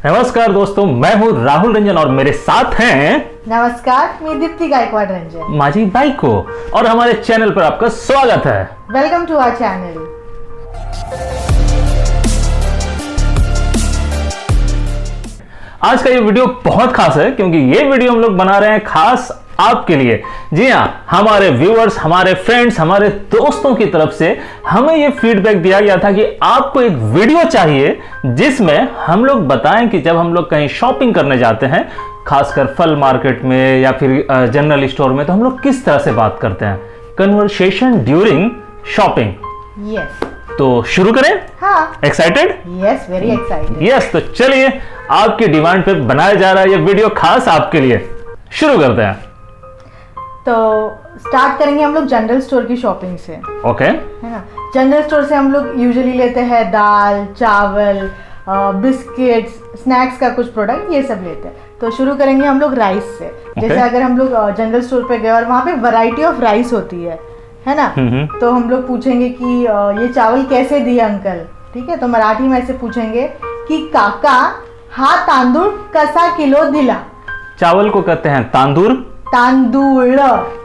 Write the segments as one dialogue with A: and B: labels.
A: नमस्कार दोस्तों, मैं हूँ राहुल रंजन और मेरे साथ हैं
B: नमस्कार, मैं दीप्ति गायकवाड़ रंजन
A: माझी बाई को और हमारे चैनल पर आपका स्वागत है।
B: Welcome to our channel.
A: आज का ये वीडियो बहुत खास है क्योंकि ये वीडियो हम लोग बना रहे हैं खास आपके लिए। जी हाँ, हमारे व्यूअर्स, हमारे फ्रेंड्स, हमारे दोस्तों की तरफ से हमें ये फीडबैक दिया गया था कि आपको एक वीडियो चाहिए जिसमें हम लोग बताएं कि जब हम लोग कहीं शॉपिंग करने जाते हैं, खासकर फल मार्केट में या फिर जनरल स्टोर में, तो हम लोग किस तरह से बात करते हैं। Conversation during shopping.
B: यस,
A: तो शुरू करें?
B: हाँ।
A: Excited?
B: Yes, very excited.
A: Yes, तो चलिए आपकी डिमांड पे बनाया जा रहा है ये वीडियो खास आपके लिए। शुरू करते हैं।
B: तो स्टार्ट करेंगे हम लोग जनरल स्टोर की शॉपिंग से।
A: ओके।
B: है ना। जनरल स्टोर से हम लोग यूजुअली लेते हैं दाल, चावल, बिस्किट्स, स्नैक्स का कुछ प्रोडक्ट, ये सब लेते हैं। तो शुरू करेंगे हम लोग राइस से। जैसे अगर हम लोग जनरल स्टोर पे गए और वहाँ पे वैरायटी ऑफ राइस होती है ना। तो हम लोग पूछेंगे कि ये चावल कैसे दिए अंकल, ठीक है। तो मराठी में ऐसे पूछेंगे कि काका हा तांदूळ कसा किलो दिला।
A: चावल को कहते हैं तांदूर।
B: तांदूळ।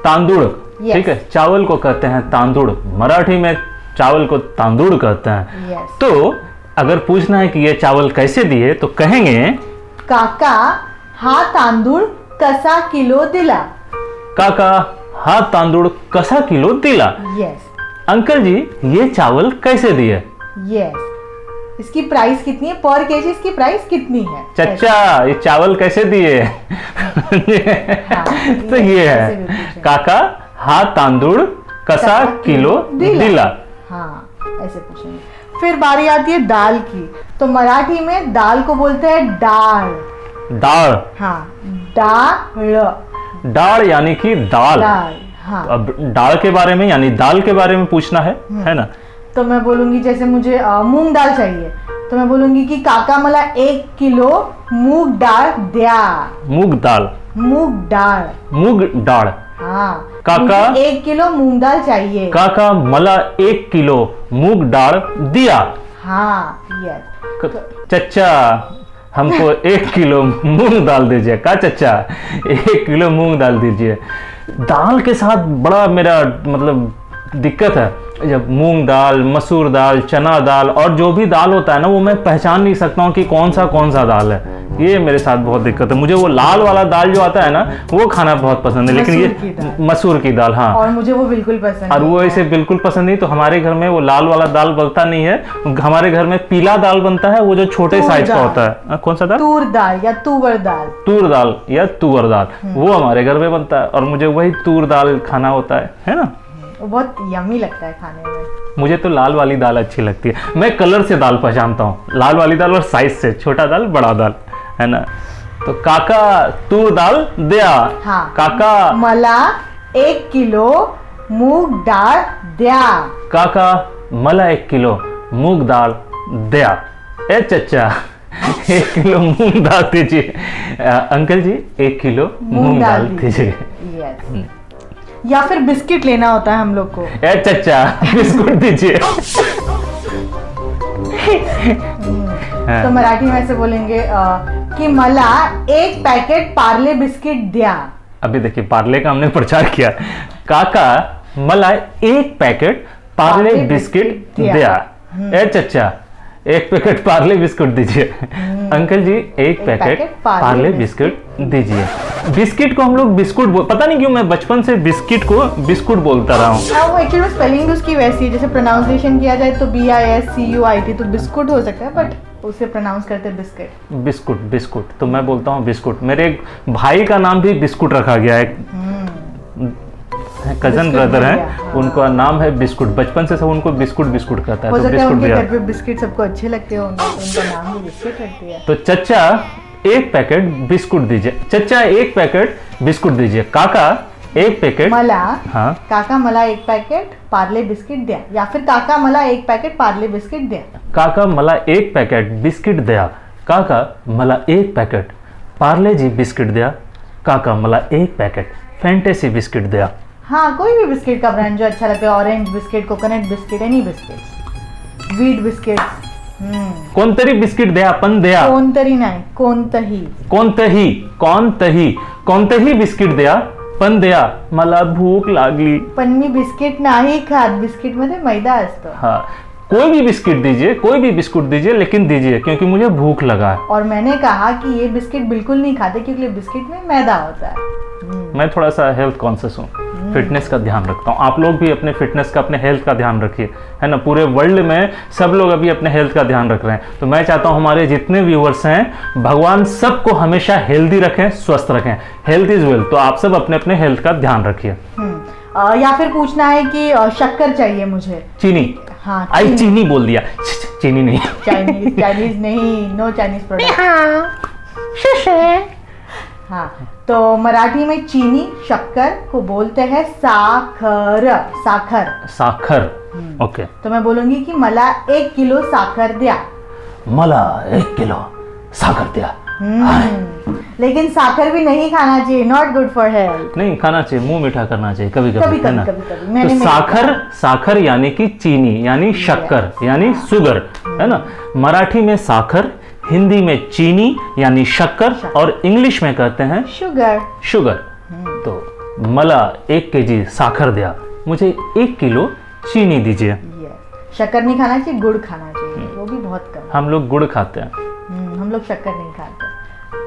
A: तांदूड़, ठीक है। चावल को कहते हैं तांदूड़, मराठी में चावल को तांदूड़ कहते हैं।
B: Yes.
A: तो अगर पूछना है कि ये चावल कैसे दिए तो कहेंगे
B: काका हा तांदूळ कसा किलो दिला।
A: काका हा तांदूड़ कसा किलो दिला।
B: यस।
A: अंकल जी ये चावल कैसे दिए।
B: यस। इसकी प्राइस कितनी है, पर केजी इसकी प्राइस कितनी है।
A: चच्चा ये चावल कैसे दिए।
B: हाँ,
A: तो ये है काका हा तांदूड़ कसा किलो दिला।
B: हाँ, ऐसे पूछेंगे। फिर बारी आती है दाल की। तो मराठी में दाल को बोलते हैं डाळ।
A: दाल।
B: हाँ, डाळ।
A: दाल यानी कि दाल।
B: दाल, हाँ।
A: अब दाल के बारे में यानी दाल के बारे में पूछना है ना।
B: तो मैं बोलूंगी जैसे मुझे मूंग दाल चाहिए, तो मैं बोलूंगी कि काका मला 1 किलो मूंग दाल द्या।
A: मूंग दाल।
B: मूंग दाल।
A: मूंग दाल।
B: हाँ,
A: काका
B: 1 किलो मूंग दाल चाहिए।
A: काका मला 1 किलो मूंग दाल दिया।
B: हाँ, यस।
A: चच्चा हमको 1 किलो मूंग दाल दीजिए। का चच्चा 1 किलो मूंग दाल दीजिए। दाल के साथ बड़ा मेरा मतलब दिक्कत है। जब मूंग दाल, मसूर दाल, चना दाल और जो भी दाल होता है ना, वो मैं पहचान नहीं सकता हूँ कि कौन सा दाल है। ये मेरे साथ बहुत दिक्कत है। मुझे वो लाल वाला दाल जो आता है ना, वो खाना बहुत पसंद है, लेकिन ये मसूर की दाल, हाँ।
B: और मुझे वो बिल्कुल पसंद
A: और वो ऐसे बिल्कुल पसंद नहीं। तो हमारे घर में वो लाल वाला दाल बनता नहीं है। हमारे घर में पीला दाल बनता है, वो जो छोटे साइज का होता है। कौन सा दाल?
B: तूर दाल या तुवर दाल।
A: तूर दाल या तुअर दाल, वो हमारे घर में बनता है और मुझे वही तूर दाल खाना होता है ना।
B: वो बहुत यम्मी लगता है खाने में।
A: मुझे तो लाल वाली दाल अच्छी लगती है। मैं कलर से दाल पहचानता हूँ, लाल वाली दाल और साइज से, छोटा दाल बड़ा दाल, है ना। तो काका तूर दाल द्या।
B: हाँ,
A: काका
B: मला 1 किलो मूग दाल द्या।
A: काका मला 1 किलो मूंग दाल द्या। ए चच्चा 1 किलो मूंग दाल दीजिए। अंकल जी 1 किलो मूंग दाल दीजिए।
B: यस। या फिर बिस्किट लेना होता है हम लोग को।
A: ए चच्चा बिस्कुट दीजिए।
B: तो मराठी में ऐसे बोलेंगे कि मला 1 पैकेट पार्ले बिस्किट द्या।
A: अभी देखिए, पार्ले का हमने प्रचार किया। काका मला 1 पैकेट पार्ले बिस्किट द्या। ए चच्चा 1 पैकेट पार्ले बिस्कुट दीजिए। अंकल जी 1 पैकेट पार्ले बिस्कुट दीजिए। बिस्किट को हम लोग बिस्कुट पता नहीं क्यों मैं बचपन से बिस्किट को बिस्कुट बोलता रहा हूँ।
B: हाँ, वो एक्चुअली में स्पेलिंग उसकी वैसी है। जैसे प्रोनाउंसिएशन किया जाए तो BISCUIT, तो बिस्कुट हो सकता है, बट उसे प्रोनाउंस करते हैं बिस्किट।
A: बिस्कुट बिस्कुट, तो मैं बोलता हूँ बिस्कुट। मेरे एक भाई का नाम भी बिस्कुट रखा गया है, कजन ब्रदर है, उनका नाम है बिस्कुट। बचपन से सब उनको बिस्कुट बिस्कुट कहता है। तो बिस्कुट
B: घर पे बिस्किट सबको अच्छे लगते होंगे, तो उनका नाम भी बिस्किट रख दिया।
A: तो चच्चा 1 पैकेट बिस्कुट दीजिए। चच्चा 1 पैकेट बिस्कुट दीजिए। काका 1 पैकेट
B: मला।
A: हाँ,
B: काका मला 1 पैकेट पार्ले बिस्किट द्या। या फिर काका मला 1 पैकेट पार्ले बिस्किट द्या।
A: काका मला 1 पैकेट बिस्किट द्या। काका मला 1 पैकेट पार्ले जी बिस्किट द्या। काका मला 1 पैकेट फैंटेसी बिस्किट द्या।
B: हाँ, कोई भी बिस्किट का ब्रांड जो अच्छा लगता है। Orange biscuit, coconut biscuit, any biscuit, wheat biscuit,
A: कोणतरी बिस्किट द्या, पण द्या.
B: कोणतरी नाही, कोणतंही.
A: कोणतंही, कोणतंही, कोणतंही बिस्किट द्या, पण द्या. मला भूक लागली.
B: पण मी बिस्किट नाही खात, बिस्किट मध्ये मैदा असतो.
A: हाँ, कोई भी बिस्किट दीजिए, कोई भी बिस्कुट दीजिए, लेकिन दीजिए, क्योंकि मुझे भूख लगा है.
B: और मैंने कहा कि ये बिस्किट बिल्कुल नहीं खाते क्योंकि बिस्किट में मैदा होता है.
A: मैं थोड़ा सा हेल्थ कॉन्शियस हूँ, फिटनेस का ध्यान रखता हूँ. आप लोग भी अपने फिटनेस का, अपने हेल्थ का ध्यान रखिए, है ना. पूरे वर्ल्ड में सब लोग अभी अपने हेल्थ का ध्यान रख रहे हैं. तो मैं चाहता हूँ हमारे जितने व्यूअर्स हैं, भगवान सबको हमेशा हेल्दी रखें, स्वस्थ रखें. Health is wealth. तो आप सब अपने अपने हेल्थ का ध्यान रखिए.
B: या फिर पूछना है कि शक्कर चाहिए मुझे.
A: चीनी.
B: हाँ,
A: आई चीनी बोल दिया. चीनी नहीं.
B: चाइनीज नहीं, नो चाइनीज प्रोडक्ट. हाँ, तो मराठी में चीनी, शक्कर को बोलते हैं साखर. साखर.
A: साखर. ओके.
B: तो मैं बोलूंगी कि मला 1 किलो साखर द्या.
A: मला 1 किलो साखर द्या.
B: लेकिन साखर भी नहीं खाना चाहिए, नॉट गुड फॉर हेल्थ.
A: नहीं खाना चाहिए, मुंह मीठा करना चाहिए कभी कभी, है ना.
B: कभी.
A: तो साखर, साखर यानी कि चीनी, यानी शक्कर, यानी शुगर, है ना. मराठी में साखर, हिंदी में चीनी यानी शक्कर, और इंग्लिश में कहते हैं
B: शुगर.
A: शुगर. तो मला 1 केजी साखर दिया, मुझे 1 किलो चीनी दीजिए.
B: शक्कर नहीं खाना चाहिए, गुड़ खाना चाहिए, वो भी बहुत कम.
A: हम लोग गुड़ खाते हैं,
B: हम लोग शक्कर नहीं खाते.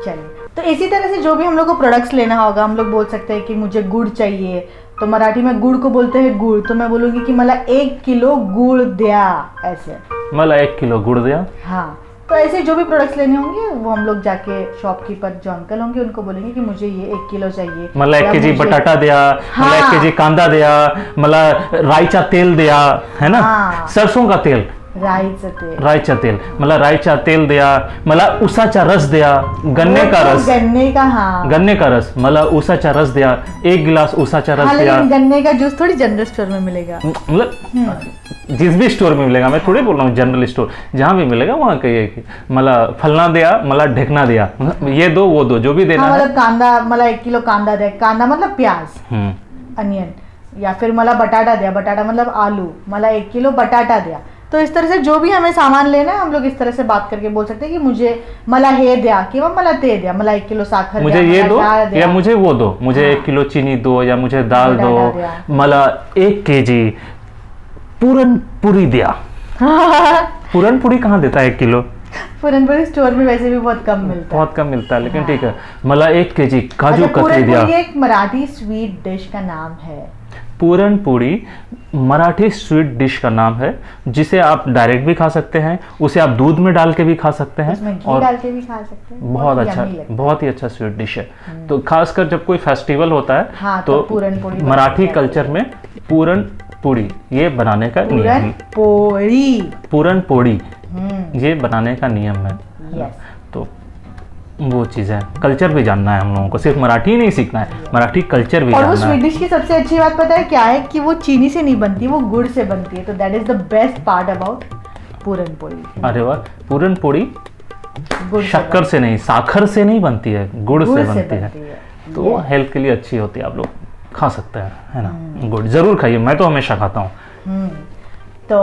B: चलिए, तो इसी तरह से जो भी हम लोग को प्रोडक्ट्स लेना होगा, हम लोग बोल सकते हैं कि मुझे गुड़ चाहिए, तो मराठी में गुड़ को बोलते हैं गुड़. तो मैं बोलूंगी कि मला 1 किलो गुड़ द्या. ऐसे
A: मला 1 किलो गुड़ दिया.
B: हाँ, तो ऐसे जो भी प्रोडक्ट्स लेने होंगे वो हम लोग जाके शॉपकीपर जो अंकल होंगे उनको बोलेंगे कि मुझे ये 1 किलो चाहिए.
A: मला 1 केजी बटाटा द्या. मला 1 केजी कांदा द्या. मला राईचा तेल द्या, है ना. सरसों का तेल. राईचं तेल. मला राईचा तेल द्या. मला उसाचा रस द्या. गन्ने का रस. गन्ने का रस. मला उसाचा रस द्या. 1 गिलास उसाचा रस द्या.
B: गन्ने का जूस थोड़ी जनरल स्टोर में मिलेगा.
A: मतलब जिस भी स्टोर में मिलेगा, मैं थोड़ी बोल रहा हूँ जनरल स्टोर, जहाँ भी मिलेगा वहाँ कहिए कि मला फलना दिया, मला ढेकना दिया. ये दो वो दो, जो भी देना है.
B: मतलब कांदा, मला 1 किलो कांदा द्या. कांदा मतलब प्याज, अनियन. या फिर मला बटाटा द्या. बटाटा मतलब आलू. मला 1 किलो बटाटा द्या. तो इस तरह से जो भी हमें सामान लेना है, हम लोग इस तरह से बात करके बोल सकते हैं कि मुझे मला हे द्या किंवा मला ते द्या. मला 1 किलो साखर,
A: मुझे ये दो या मुझे वो दो. मुझे 1 किलो चीनी दो या मुझे दाल दो. मला 1 केजी पूरनपुरी द्या. पूरनपुरी कहाँ देता है 1 किलो?
B: पूरनपुरी स्टोर में वैसे भी बहुत कम मिलता है.
A: बहुत कम मिलता है, लेकिन ठीक है. मला 1 केजी काजू कतली द्या.
B: पूरनपुरी एक मराठी स्वीट डिश का नाम है.
A: पूरनपुरी मराठी स्वीट डिश का नाम है, जिसे आप डायरेक्ट भी खा सकते हैं, उसे आप दूध में डाल के भी खा सकते हैं,
B: और डाल के भी खा सकते हैं.
A: बहुत अच्छा, बहुत ही अच्छा स्वीट डिश है. तो खासकर जब कोई फेस्टिवल होता है,
B: हाँ,
A: तो मराठी कल्चर में पूरनपुरी ये बनाने का नियम है. पूरनपोड़ी ये बनाने का नियम है. तो वो चीज़ है. कल्चर भी जानना है हम लोगों को, सिर्फ मराठी नहीं सीखना है, मराठी कल्चर भी जानना है.
B: और वो स्वीट डिश की सबसे अच्छी बात पता है क्या है? कि वो चीनी से नहीं बनती, वो गुड़ से बनती है. तो that is the best part about puranpoli.
A: अरे वाह. पूरनपोड़ी शक्कर से नहीं, साखर से नहीं बनती है, गुड़ से बनती है. तो हेल्थ के लिए अच्छी होती है. आप लोग खा सकते हैं, है ना. गुड़ जरूर खाइए, मैं तो हमेशा खाता हूँ.
B: तो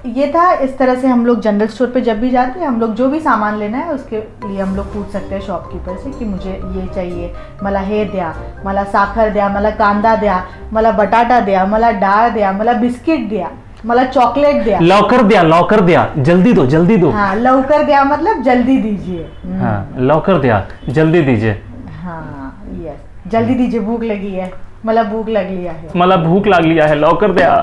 B: ये था. इस तरह से हम लोग जनरल स्टोर पे जब भी जाते हैं, हम लोग जो भी सामान लेना है उसके लिए हम लोग पूछ सकते हैं शॉपकीपर से कि मुझे ये चाहिए. मला हे द्या, मला साखर द्या, मला कांदा द्या, मला बटाटा द्या, मला डाळ द्या, मला बिस्किट द्या, मला चॉकलेट द्या.
A: लवकर द्या, जल्दी दो, जल्दी दो.
B: हाँ, लवकर द्या मतलब जल्दी दीजिए.
A: हाँ, लवकर द्या, जल्दी दीजिए.
B: हाँ, यस, जल्दी दीजिए. भूख लगी है, मला भूख लागली आहे.
A: मला भूख लागली आहे, लवकर द्या.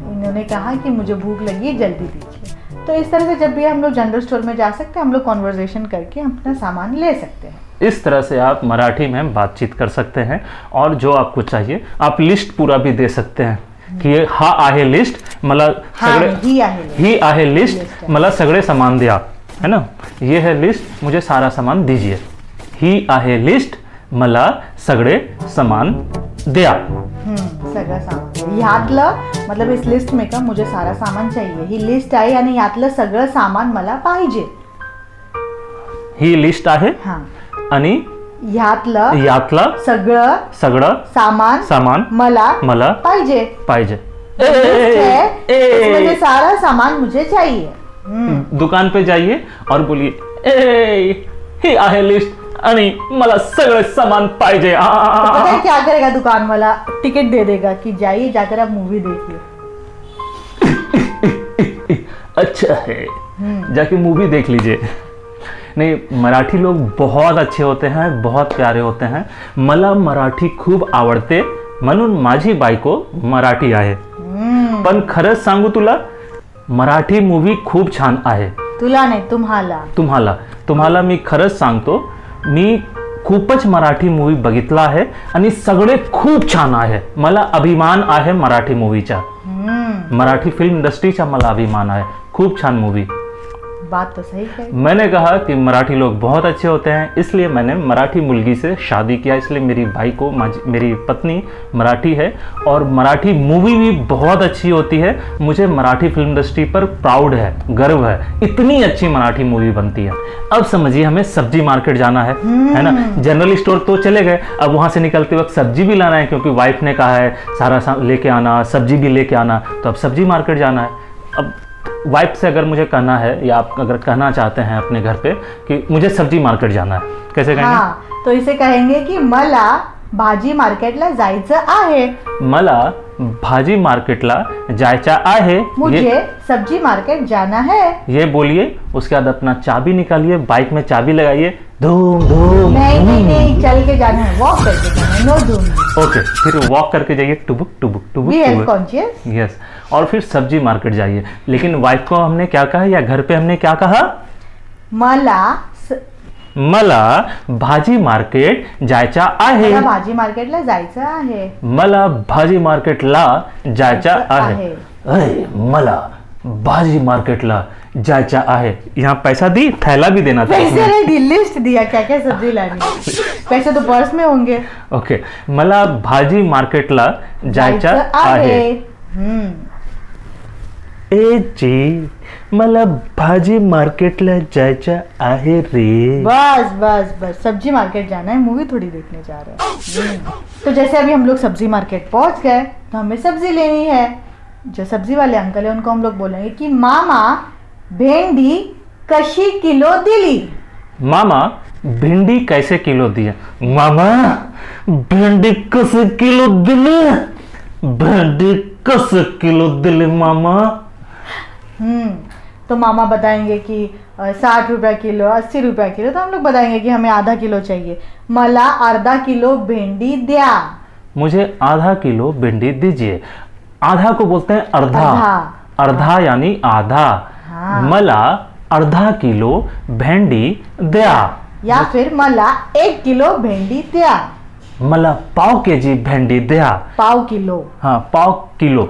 B: इन्होंने कहा कि मुझे भूख लगी है, जल्दी दीजिए. तो इस तरह से जब भी हम लोग जनरल स्टोर में जा सकते हैं, हम लोग कॉन्वर्सेशन करके अपना सामान ले सकते हैं.
A: इस तरह से आप मराठी में बातचीत कर सकते हैं, और जो आपको चाहिए आप लिस्ट पूरा भी दे सकते हैं की हा आहे लिस्ट, मला सगळे ही आहे लिस्ट, मला सगळे सामान द्या, है ना. ये है लिस्ट, मुझे सारा सामान दीजिए. ही आहे लिस्ट, मला सगळे सामान द्या.
B: सगळं सामान यातलं मतलब इस लिस्ट में का मुझे सारा सामान चाहिए. ही लिस्ट आहे आणि यातलं सगळं सामान मला पाहिजे.
A: ही लिस्ट आहे आणि यातलं सगळं सामान
B: मला पाहिजे.
A: पाहिजे.
B: इसमें सारा सामान मुझे चाहिए.
A: दुकान पे जाइए और बोलिए ए ही आहे लिस्ट आणि मला सगळे सामान पाहिजे।
B: पता है क्या करेगा दुकान वाला? टिकट दे देगा कि जाइए जाकर आप मूवी देखिए।
A: अच्छा है, जाके मूवी देख लीजिए। नहीं, मराठी लोग बहुत अच्छे होते हैं, बहुत प्यारे होते हैं। मला मराठी खूप आवडते म्हणून माझी बायको मराठी आहे। पण खरंच सांगू तुला, मराठी मूवी खूप छान आहे।
B: तुला नाही, तुम्हाला
A: मी खरंच सांगतो, मी खूपच मराठी मूवी बघितला आहे आणि सगळे खूप छान आहे। मला अभिमान आहे मराठी मूवीचा, मराठी फिल्म इंडस्ट्रीचा मला अभिमान आहे। खूप छान मूवी।
B: बात तो सही है।
A: मैंने कहा कि मराठी लोग बहुत अच्छे होते हैं, इसलिए मैंने मराठी मुलगी से शादी किया। इसलिए मेरी भाई को, मेरी पत्नी मराठी है और मराठी मूवी भी बहुत अच्छी होती है। मुझे मराठी फिल्म इंडस्ट्री पर प्राउड है, गर्व है, इतनी अच्छी मराठी मूवी बनती है। अब समझिए, हमें सब्जी मार्केट जाना है ना। जनरल स्टोर तो चले गए, अब वहां से निकलते वक्त सब्जी भी लाना है, क्योंकि वाइफ ने कहा है सारा लेके आना, सब्जी भी लेके आना, तो अब सब्जी मार्केट जाना है। अब वाइफ से अगर मुझे कहना है, या आप अगर कहना चाहते हैं अपने घर पे कि मुझे सब्जी मार्केट जाना है, कैसे कहेंगे?
B: हाँ, तो इसे कहेंगे कि मला भाजी मार्केटला जायचं आहे।
A: मला भाजी मार्केटला जायचं आहे।
B: मुझे सब्जी मार्केट जाना है।
A: ये बोलिए, उसके बाद अपना चाबी निकालिए, बाइक में चाबी लगाइए, धूम धूम।
B: नहीं, चल के जाना है, वॉक करके जाना है, नो धूम।
A: ओके, फिर वॉक करके जाइए, टुबुक टुबुक टुबुक।
B: Be health conscious.
A: यस, और फिर सब्जी मार्केट जाइए। लेकिन वाइफ को हमने क्या कहा, या घर पे हमने क्या कहा? मला भाजी मार्केट जायचं आहे।
B: मला भाजी मार्केटला जायचं आहे।
A: मला भाजी मार्केटला जायचं आहे। अरे, मला भाजी मार्केटला जायचं आहे। यहाँ पैसा दी, थैला भी देना था।
B: पैसे नहीं दी, लिस्ट दिया क्या क्या सब्जी लानी। पैसे तो पर्स में होंगे।
A: ओके, मला भाजी मार्केटला जायचं आहे। ए जी, मला भाजी मार्केटला जायचं आहे रे।
B: बस सब्जी मार्केट जाना है, मूवी थोड़ी देखने जा रहे हैं। तो जैसे अभी हम लोग सब्जी मार्केट पहुंच गए, तो हमें सब्जी लेनी है। जो सब्जी वाले अंकल है उनको हम लोग बोलेंगे कि मामा भेंडी कशी किलो दिली।
A: मामा भिंडी कैसे किलो दिया? मामा भिंडी कैसे किलो दिली? भिंडी कैसे किलो दिली मामा?
B: तो मामा बताएंगे कि 60 रुपया किलो, 80 रुपया किलो। तो हम लोग बताएंगे कि हमें आधा किलो चाहिए। मला अर्धा किलो भेंडी द्या।
A: मुझे आधा किलो भिंडी दीजिए। आधा को बोलते हैं अर्धा। अर्धा यानी आधा।
B: हाँ।
A: मला अर्धा किलो भेंडी द्या।
B: या फिर मला 1 किलो भेंडी द्या।
A: मला पाव केजी भेंडी द्या।
B: पाव किलो।
A: हाँ, पाव किलो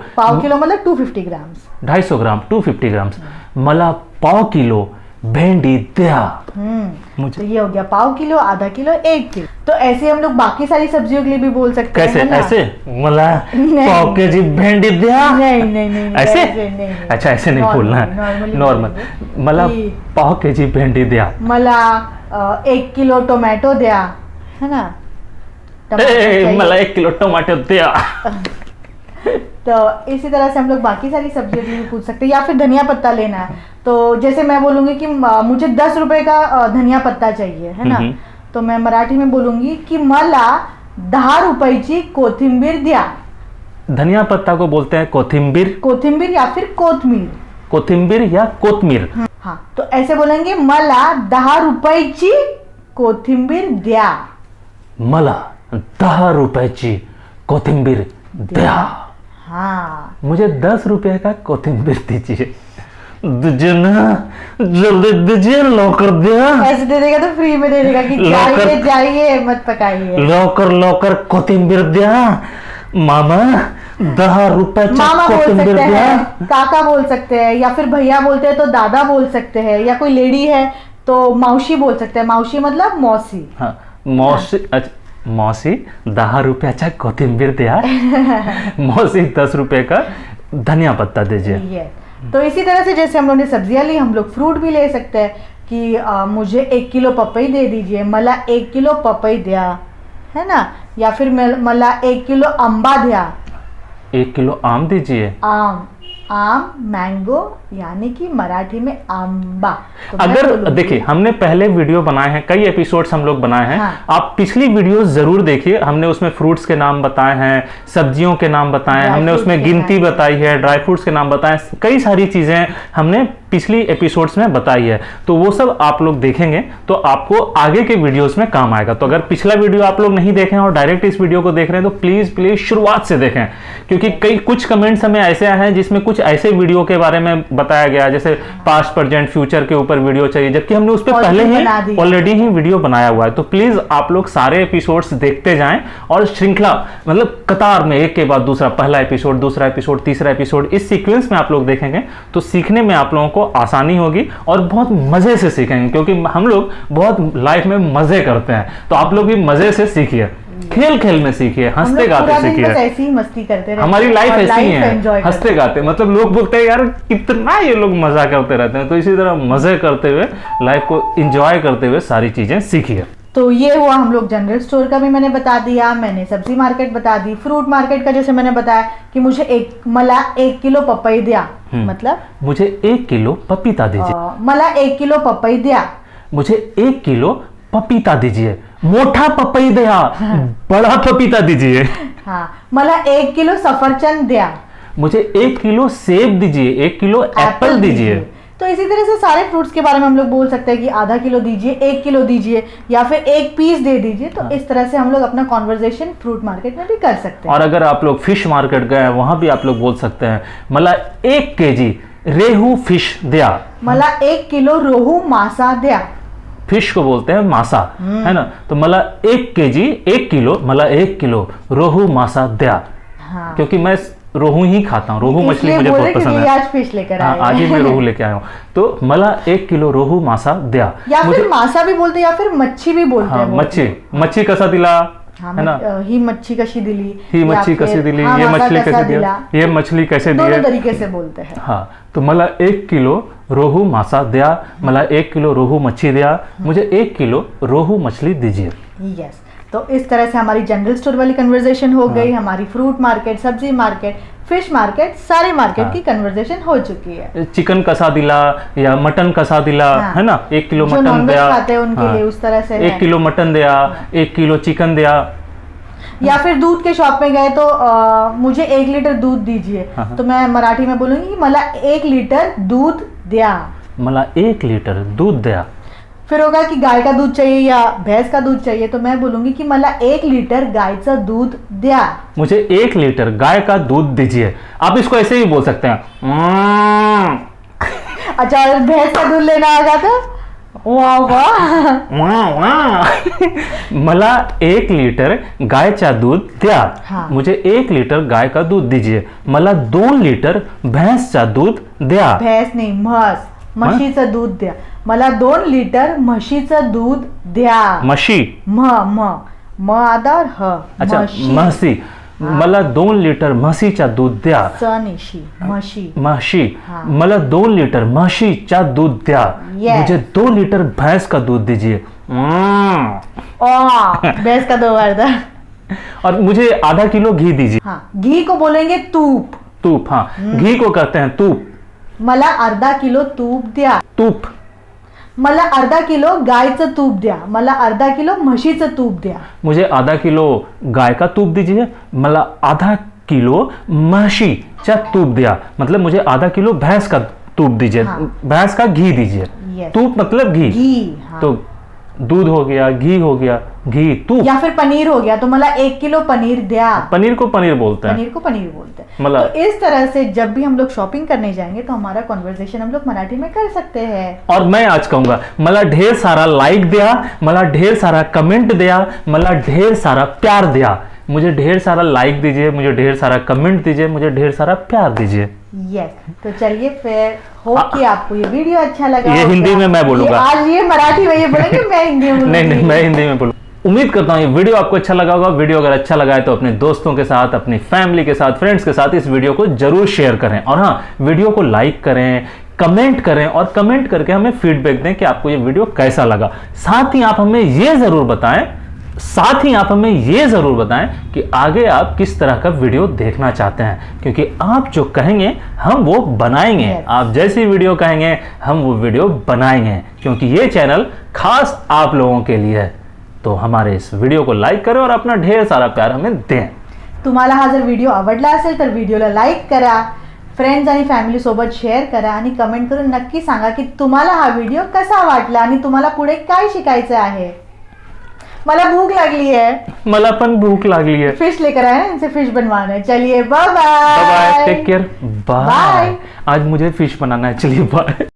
B: मतलब 250 ग्राम्स।
A: 250 ग्राम, 250 ग्राम्स। मला पाव किलो भेंडी द्या।
B: मुझे तो ये हो गया पाव किलो, आधा किलो, 1 किलो। तो ऐसे हम लोग बाकी सारी सब्जियों के लिए भी बोल सकते
A: कैसे?
B: हैं।
A: ऐसे मला पाव केजी भेंडी द्या।
B: नहीं
A: ऐसे नहीं। अच्छा, ऐसे नहीं बोलना है, नॉर्मल। मला पाव केजी भेंडी द्या।
B: मला 1 किलो टोमॅटो द्या, है ना।
A: मला 1 किलो टमाटर दिया।
B: तो इसी तरह से हम लोग बाकी सारी सब्जियों के लिए पूछ सकते हैं। या फिर धनिया पत्ता लेना है, तो जैसे मैं बोलूंगी कि मुझे 10 रुपए का धनिया पत्ता चाहिए, है ना। तो मैं मराठी में बोलूंगी कि मला 10 रुपयाची कोथिंबीर द्या।
A: धनिया पत्ता को बोलते हैं कोथिंबीर।
B: कोथिंबीर या फिर कोथमीर।
A: कोथिंबीर या कोथमीर।
B: हाँ, तो ऐसे बोलेंगे मला 10 रुपयाची कोथिंबीर द्या।
A: मला 10 रुपयाची कोथिंबीर द्या।
B: हाँ,
A: मुझे 10 रुपये का कोथिंबीर दीजिए। दीजिए ना, जल्दी दीजिए, लौकर दिया।
B: ऐसे दे देगा तो फ्री में दे देगा कि जाइए मत पकाइए।
A: लौकर कोथिंबीर द्या मामा। 10 रुपये
B: मामा बोल सकते हैं, काका बोल सकते हैं, या फिर भैया बोलते हैं तो दादा बोल सकते हैं, या कोई लेडी है तो मौसी बोल सकते हैं। मौसी मतलब मौसी।
A: हाँ, मौसी। अच्छा, मौसी 10 रुपयाचा कोथिंबीर द्या। मौसी 10 रुपये का धनिया पत्ता दीजिए।
B: तो इसी तरह से जैसे हम लोगों ने सब्जियां ली, हम लोग फ्रूट भी ले सकते हैं कि मुझे 1 किलो पपई दे दीजिए। मला 1 किलो पपई द्या, है ना। या फिर मला 1 किलो आंबा द्या।
A: 1 किलो आम दीजिए।
B: आम आम, मैंगो, यानी कि मराठी में आंबा। तो
A: अगर देखिए हमने पहले वीडियो बनाए हैं, कई एपिसोड्स हम लोग बनाए हैं।
B: हाँ।
A: आप पिछली वीडियो जरूर देखिए, हमने उसमें फ्रूट्स के नाम बताए हैं, सब्जियों के नाम बताए हैं, हमने उसमें गिनती बताई है, ड्राई फ्रूट्स के नाम बताए, कई सारी चीजें हमने पिछली एपिसोड्स में बताई है। तो वो सब आप लोग देखेंगे तो आपको आगे के वीडियोस में काम आएगा। तो अगर पिछला वीडियो आप लोग नहीं देखें और डायरेक्ट इस वीडियो को देख रहे हैं तो प्लीज शुरुआत से देखें, क्योंकि कई कुछ कमेंट्स हमें ऐसे आए हैं जिसमें कुछ ऐसे वीडियो के बारे में बताया गया जैसे पास्ट, प्रेजेंट, फ्यूचर के ऊपर वीडियो चाहिए, जबकि हमने उस पर पहले ही ऑलरेडी ही वीडियो बनाया हुआ है। तो प्लीज आप लोग सारे एपिसोड्स देखते जाएं और श्रृंखला मतलब कतार में एक के बाद दूसरा, पहला एपिसोड, दूसरा एपिसोड, तीसरा एपिसोड, इस सीक्वेंस में आप लोग देखेंगे तो सीखने में आप लोगों को आसानी होगी और बहुत मजे से सीखेंगे, क्योंकि हम लोग बहुत लाइफ में मजे करते हैं। तो आप लोग भी मजे से सीखिए, खेल खेल में सीखिए, हंसते गाते सीखिए।
B: ऐसे ही मस्ती करते रहते हैं,
A: हमारी लाइफ ऐसी ही है, हंसते गाते। मतलब लोग बोलते हैं यार कितना ये लोग मजा करते रहते हैं, तो इसी तरह मजे करते हुए लाइफ को एंजॉय करते हुए सारी चीजें सीखिए।
B: तो ये हुआ हम लोग जनरल स्टोर का भी मैंने बता दिया, मैंने सब्जी मार्केट बता दी। फ्रूट मार्केट का जैसे मैंने बताया कि मुझे मला 1 किलो पपई दिया, मतलब
A: मुझे 1 किलो पपीता दीजिए।
B: मला 1 किलो पपई दिया,
A: मुझे 1 किलो पपीता दीजिए। मोटा पपई दिया, बड़ा पपीता दीजिए।
B: हाँ, मला 1 किलो सफरचंद दिया,
A: मुझे 1 किलो सेब दीजिए, 1 किलो एप्पल दीजिए।
B: तो इसी तरह से सारे फ्रूट्स के बारे में हम लोग बोल सकते हैं कि आधा किलो दीजिए, 1 किलो दीजिए, या फिर 1 पीस दे दीजिए। तो इस तरह से हम लोग अपना कॉन्वर्जेशन फ्रूट मार्केट में भी कर सकते हैं।
A: और अगर आप लोग फिश मार्केट गए वहां भी आप लोग बोल सकते हैं मला 1 केजी रेहू फिश दिया,
B: मला 1 किलो रोहू मासा दिया।
A: फिश को बोलते हैं मासा, है ना। तो मला 1 केजी 1 किलो मला 1 किलो रोहू मासा दिया।
B: हाँ।
A: क्योंकि मैं रोहू ही खाता हूँ, रोहू मछली मुझे बहुत पसंद है।
B: आज फिश लेकर आए,
A: आज ही मैं रोहू लेके आया हूँ। तो मला 1 किलो रोहू मासा दिया,
B: या फिर मासा भी बोलते हैं या फिर मच्छी भी बोलते हैं।
A: मच्छी कसा दिला,
B: है ना। ही मच्छी कशी दिली,
A: ही मच्छी कशी दिली, ये मछली कैसे दिया, ये मछली कैसे दी,
B: दोनों तरीके से बोलते हैं।
A: हाँ, तो मला 1 किलो रोहू मासा दिया, मला 1 किलो रोहू मच्छी दिया, मुझे 1 किलो रोहू मछली दीजिए।
B: यस, तो इस तरह से हमारी जनरल स्टोर वाली कन्वर्सेशन हो गई, हमारी फ्रूट मार्केट, सब्जी मार्केट, फिश मार्केट, सारे मार्केट की कन्वर्सेशन हो चुकी है।
A: चिकन कसा दिला या मटन कसा दिला, है ना, 1 किलो मटन दिया,
B: खाते हैं उनके लिए उस तरह से
A: 1 किलो मटन दिया, 1 किलो चिकन दिया।
B: या फिर दूध के शॉप में गए तो मुझे 1 लीटर दूध दीजिए, तो मैं मराठी में बोलूंगी मला 1 लीटर दूध द्या,
A: मला 1 लीटर दूध द्या।
B: फिर होगा कि गाय का दूध चाहिए या भैंस का दूध चाहिए, तो मैं बोलूंगी कि मला 1 लीटर गायचं दूध द्या, मुझे
A: 1 लीटर गाय का दूध दीजिए। आप इसको ऐसे ही बोल सकते हैं।
B: अच्छा, और भैंस का दूध लेना होगा तो वाह वाह
A: मला 1 लीटर गायचा दूध द्या।
B: हाँ।
A: मुझे 1 लीटर गाय का दूध दीजिए। मला 2 लीटर भैंसचा दूध द्या।
B: भैंस नाही, म्हशीचं दूध द्या। मला 2 लीटर म्हशीचं दूध द्या।
A: म्हशी,
B: म आधार ह,
A: अच्छा म्हशी। मला 2 लीटर म्हशीचा दूध द्या। म्हशी, मला 2 लीटर म्हशीचा दूध द्या। मुझे 2 लीटर भैंस का दूध दीजिए।
B: भैंस का 2 अर्धा।
A: और मुझे आधा किलो घी दीजिए।
B: हाँ, घी को बोलेंगे तूप।
A: तूप, हाँ, घी को कहते हैं तूप।
B: मला अर्धा किलो तूप द्या।
A: तूप,
B: मला अर्धा किलो गायचं तूप द्या। मला अर्धा किलो म्हशीचं तूप द्या।
A: मुझे आधा किलो गाय का तूप दीजिए। मला आधा किलो म्हशीचा तूप दिया, मतलब मुझे आधा किलो भैंस का तूप दीजिए। हाँ। भैंस का घी दीजिए। तूप मतलब घी।
B: हाँ।
A: तो दूध हो गया, घी हो गया, घी, तूप।
B: या फिर पनीर हो गया तो मला 1 किलो पनीर द्या।
A: पनीर को पनीर बोलते हैं।
B: पनीर को पनीर बोलते हैं। तो इस तरह से जब भी हम लोग शॉपिंग करने जाएंगे तो हमारा कॉन्वर्सेशन हम लोग मराठी में कर सकते हैं।
A: और मैं आज कहूंगा मला ढेर सारा लाइक दिया, मला ढेर सारा कमेंट दिया, मला ढेर सारा प्यार दिया। मुझे ढेर सारा लाइक दीजिए, मुझे ढेर सारा कमेंट दीजिए, मुझे ढेर सारा प्यार दीजिए।
B: यस, तो चलिए फिर होप कि आपको ये वीडियो अच्छा लगा।
A: ये हिंदी में मैं बोलूंगा,
B: आज ये मराठी में ये बोलेंगे, मैं हिंदी में बोलूंगी।
A: नहीं, मैं हिंदी में बोलूंगा। उम्मीद करता हूँ ये वीडियो आपको अच्छा लगा होगा। वीडियो अगर अच्छा लगा है तो अपने दोस्तों के साथ, अपनी फैमिली के साथ, फ्रेंड्स के साथ इस वीडियो को जरूर शेयर करें। और हाँ, वीडियो को लाइक करें, कमेंट करें और कमेंट करके हमें फीडबैक दें कि आपको ये वीडियो कैसा लगा। साथ ही आप हमें ये जरूर बताएं साथ ही आप हमें ये ज़रूर बताएं कि आगे आप किस तरह का वीडियो देखना चाहते हैं, क्योंकि आप जो कहेंगे हम वो बनाएंगे।
B: Yes.
A: आप जैसी वीडियो कहेंगे हम वो वीडियो बनाएंगे, क्योंकि ये चैनल खास आप लोगों के लिए है। तो हमारे इस वीडियो को लाईक करें और अपना ढेर सारा प्यार हमें दें।
B: तुम्हाला हा जर व्हिडिओ आवडला असेल तर व्हिडिओला लाईक करा, फ्रेंड्स आणि फॅमिली सोबत शेअर करा आणि कमेंट करून नक्की सांगा की तुम्हाला हा व्हिडिओ कसा वाटला आणि तुम्हाला पुढे काय शिकायचं आहे। मला भूख लागली है,
A: मला पण भूख लागली है।
B: फिश लेकर आए हैं, इनसे फिश बनवाना है। चलिए bye
A: bye,
B: bye,
A: take care, bye.
B: Bye.
A: आज मुझे फिश बनाना है, चलिए बाय।